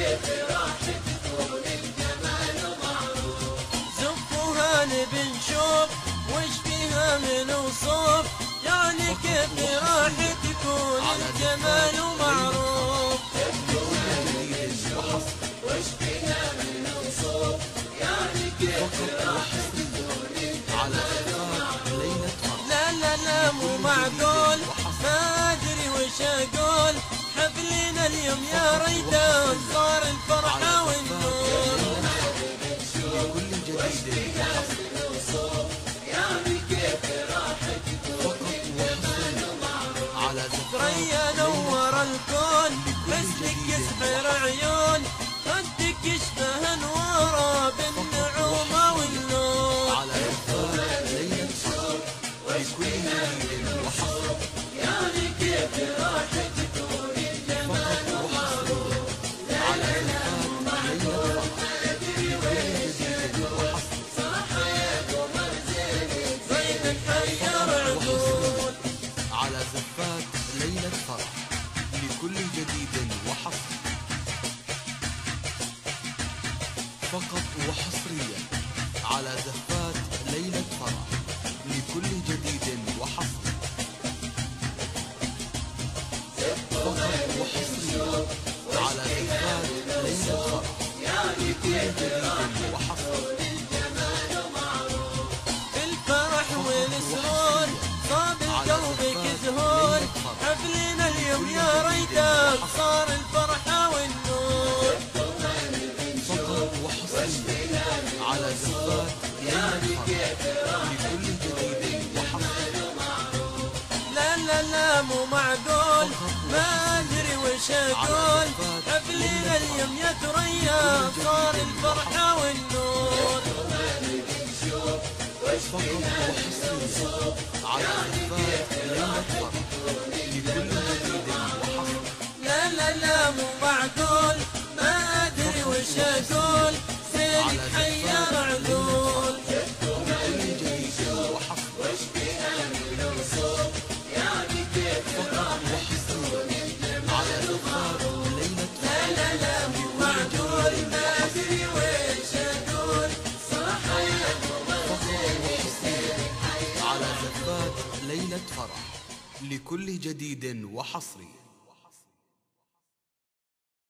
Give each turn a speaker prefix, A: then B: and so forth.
A: كيف راح تكون الجمال معروف. زفوها نبي نشوف وش فيها من وصوف، يعني كيف راح تكون الجمال معروف. وش فيها من وصوف، يعني كيف راح تكون الجمال معروف. لا لا لا مو معقول، ما ادري وش اقول، حفلنا اليوم يا ريتان صار الفرحة والنور. وش فيها من وصوف، يعني كيف راح تكون الجمال معروف. ثريا نور الكون، حسنك يسحر عيون، خدك يشبه انواره بالنعومة والنور. يعني كيف راح تكون الجمال معروف. لا لا لا مو معقول، ما ادري وش اقول، صراحة يا قمر زينك زينك حير عقول.
B: على زفات ليلة فرح لكل جديد وحصري، فقط وحصريا على زفات ليلة فرح لكل جديد وحصري، فقط وحصريا على زفات ليلة فرح لكل جديد وحصري.
A: الفرح والسرور صاب قلبك زهور، حفلنا اليوم يا ريتك صار الفرحة والنور.
B: فقط وحصريا على زفات ليلة فرح لكل جديد وحصري.
A: لا لا لا مو معقول، ما ادري وش اقول، حفلنا اليوم يا ثريا صار الفرحة والنور.
B: فقط وحصريا على زفات ليلة فرح لكل جديد وحصري.
A: لا لا لا مو معقول، ما ادري وش اقول، زينك حير عقول.
B: لكل جديد وحصري.
A: وش فيها من وصوف، يعني كيف راح تكون
B: على زفات ليلة
A: لا لا لا مو معقول، ما ادري وش اقول، صراحة يا قمر زينك
B: على زفات ليلة فرح لكل جديد وحصري.